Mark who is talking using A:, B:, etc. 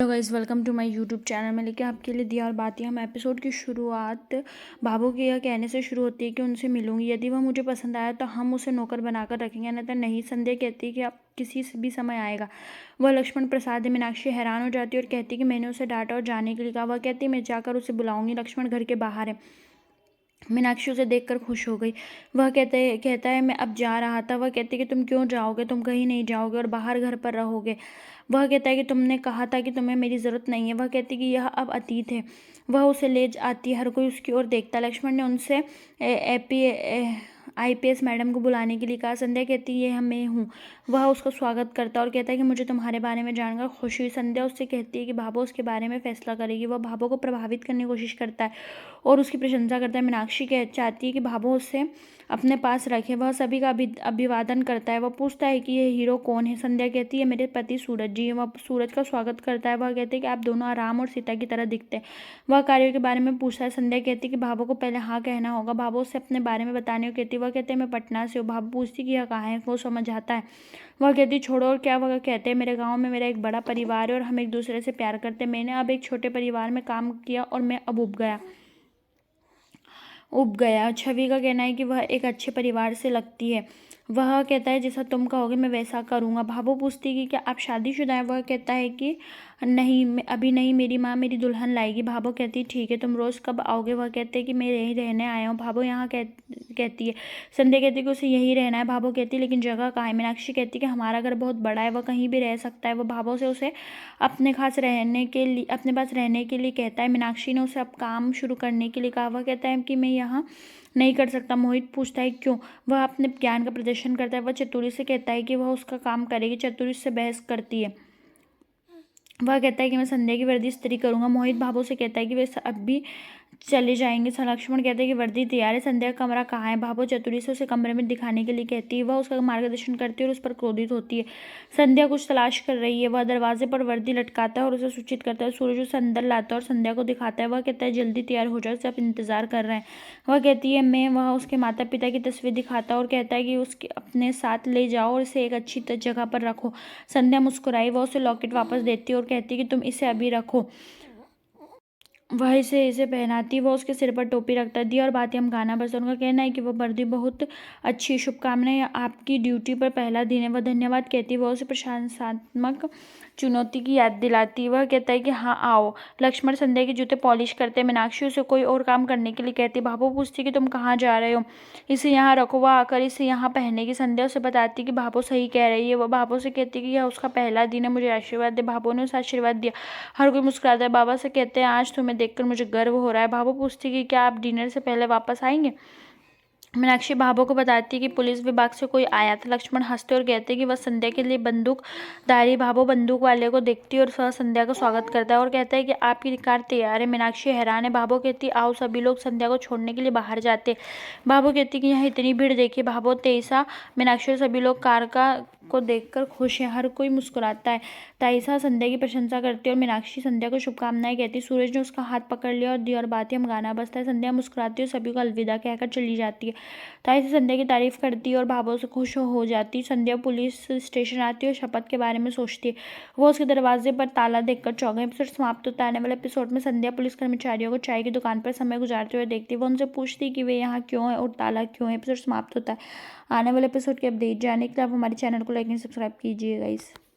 A: Guys, welcome to my YouTube channel में लेके आपके लिए दिया और बातें। हम एपिसोड की शुरुआत बाबू के यह कहने से शुरू होती है कि उनसे मिलूंगी, यदि वह मुझे पसंद आया तो हम उसे नौकर बनाकर रखेंगे, अन्यथा नहीं। संध्या कहती है कि अब किसी से भी समय आएगा। वह लक्ष्मण प्रसाद है। मीनाक्षी हैरान हो जाती है और कहती है कि मैंने उसे डांटा और जाने के लिए कहा। वह कहती है मैं जाकर उसे बुलाऊंगी, लक्ष्मण घर के बाहर है। मीनाक्षी उसे देखकर खुश हो गई। वह कहता है मैं अब जा रहा था। वह कहती है कि तुम क्यों जाओगे, तुम कहीं नहीं जाओगे और बाहर घर पर रहोगे। वह कहता है कि तुमने कहा था कि तुम्हें मेरी ज़रूरत नहीं है। वह कहती है कि यह अब अतीत है। वह उसे ले आती है, हर कोई उसकी ओर देखता है। लक्ष्मण ने उनसे आईपीएस मैडम को बुलाने के लिए कहा। संध्या कहती है ये मैं हूँ। वह उसका स्वागत करता है और कहता है कि मुझे तुम्हारे बारे में जानकर खुशी हुई। संध्या उससे कहती है कि भाभो उसके बारे में फैसला करेगी। वह भाभो को प्रभावित करने की कोशिश करता है और उसकी प्रशंसा करता है। मीनाक्षी चाहती है कि भाभो उससे अपने पास रखे। वह सभी का अभिवादन करता है। वह पूछता है कि यह हीरो कौन है। संध्या कहती है मेरे पति सूरज जी है। वह सूरज का स्वागत करता है। वह कहते हैं कि आप दोनों राम और सीता की तरह दिखते हैं। वह कार्यों के बारे में पूछता है। संध्या कहती है कि भाभो को पहले हाँ कहना होगा। भाभो उससे अपने बारे में बताने को कहती है। वह कहते हैं मैं पटना से हूँ। भाभो पूछती कि यह कहाँ है। वो समझ आता है। वह कहती छोड़ो और क्या। वह कहते हैं मेरे गाँव में मेरा एक बड़ा परिवार है और हम एक दूसरे से प्यार करते हैं। मैंने अब एक छोटे परिवार में काम किया और मैं अब उब गया। छवि का कहना है कि वह एक अच्छे परिवार से लगती है। वह कहता है जैसा तुम कहोगे मैं वैसा करूँगा। भाभो पूछती कि क्या आप शादीशुदा हैं। वह कहता है कि नहीं, अभी नहीं, मेरी माँ मेरी दुल्हन लाएगी। भाभो कहती ठीक है, तुम रोज़ कब आओगे। वह कहते हैं कि मैं यहीं रहने आया हूँ। भाभो यहाँ कहती है। संध्या कहती है कि उसे यहीं रहना है। भाभो कहती है लेकिन जगह कहाँ है। मीनाक्षी कहती है कि हमारा घर बहुत बड़ा है, वह कहीं भी रह सकता है। वह भाभो से उसे अपने पास रहने के लिए कहता है। मीनाक्षी ने उसे अब काम शुरू करने के लिए कहा। वह कहता है कि मैं यहाँ नहीं कर सकता। मोहित पूछता है क्यों। वह अपने ज्ञान का प्रदर्शन करता है। वह चतुरी से कहता है कि वह उसका काम करेगी। चतुरी से बहस करती है। वह कहता है कि मैं संध्या की वर्दी इस्त्री करूंगा। मोहित भाभो से कहता है कि वे अब भी चले जाएंगे। लक्ष्मण कहते हैं कि वर्दी तैयार है। संध्या का कमरा कहाँ है। भाभो चतुरी से उसे कमरे में दिखाने के लिए कहती है। वह उसका मार्गदर्शन करती है और उस पर क्रोधित होती है। संध्या कुछ तलाश कर रही है। वह दरवाजे पर वर्दी लटकाता है और उसे सूचित करता है। सूरज उसे अंदर लाता है और संध्या को दिखाता है। वह कहता है जल्दी तैयार हो जाओ, सब इंतजार कर रहे हैं। वह कहती है मैं। वह उसके माता पिता की तस्वीर दिखाता है और कहता है कि उसके अपने साथ ले जाओ और इसे एक अच्छी जगह पर रखो। संध्या मुस्कुराई। वह उसे लॉकेट वापस देती है और कहती है कि तुम इसे अभी रखो। वह इसे पहनाती। वह उसके सिर पर टोपी रखता है। दिया और बातें हम गाना बजता। उनका कहना है कि वह वर्दी बहुत अच्छी, शुभकामनाएं, आपकी ड्यूटी पर पहला दिन है। वह धन्यवाद कहती है। वह उसे प्रशंसात्मक चुनौती की याद दिलाती। वह कहता है कि हाँ आओ। लक्ष्मण संध्या के जूते पॉलिश करते हैं। मीनाक्षी उसे कोई और काम करने के लिए कहती है। भाभो पूछती कि तुम कहाँ जा रहे हो। इसे यहाँ रखो। वह आकर इसे यहाँ पहनेगी। संध्या उसे बताती कि भाभो सही कह रही है। वह भाभो से कहती है कि यह उसका पहला दिन है, मुझे आशीर्वाद दे। भाभो ने उसे आशीर्वाद दिया। हर कोई मुस्कुराता है। बाबा से कहते हैं आज तुम्हें देखकर मुझे गर्व हो रहा है। भाभो पूछती कि क्या आप डिनर से पहले वापस आएंगे। मीनाक्षी भाभो को बताती है कि पुलिस विभाग से कोई आया था। लक्ष्मण हंसते और कहते हैं कि वह संध्या के लिए बंदूकधारी। भाभो बंदूक वाले को देखती है और वह संध्या का स्वागत करता है और कहता है कि आपकी कार तैयार है। मीनाक्षी हैरान है। भाभो कहती है आओ। सभी लोग संध्या को छोड़ने के लिए बाहर जाते। भाभो कहती है कि यहाँ इतनी भीड़ देखिए। भाभो तेईसा, मीनाक्षी और सभी लोग कार को देखकर खुश है। हर कोई मुस्कुराता है। ताइसा संध्या की प्रशंसा करती है और मीनाक्षी संध्या को शुभकामनाएं कहती। सूरज ने उसका हाथ पकड़ लिया और दिया और बातें हम गाना बजता है। संध्या मुस्कुराती है और सभी को अलविदा कहकर चली जाती है। ताइसा संध्या की तारीफ करती है और भाभो से खुश हो जाती है। संध्या पुलिस स्टेशन आती है और शपथ के बारे में सोचती है। वो उसके दरवाजे पर ताला देखकर चौंक गई। एपिसोड समाप्त होता है। आने वाले एपिसोड में संध्या पुलिस कर्मचारियों को चाय की दुकान पर समय गुजारते हुए देखती है। वो उनसे पूछती है कि वे यहाँ क्यों है और ताला क्यों है। एपिसोड समाप्त होता है। आने वाले एपिसोड के अपडेट जानने के लिए आप हमारे चैनल को लाइक एंड सब्सक्राइब कीजिएगा।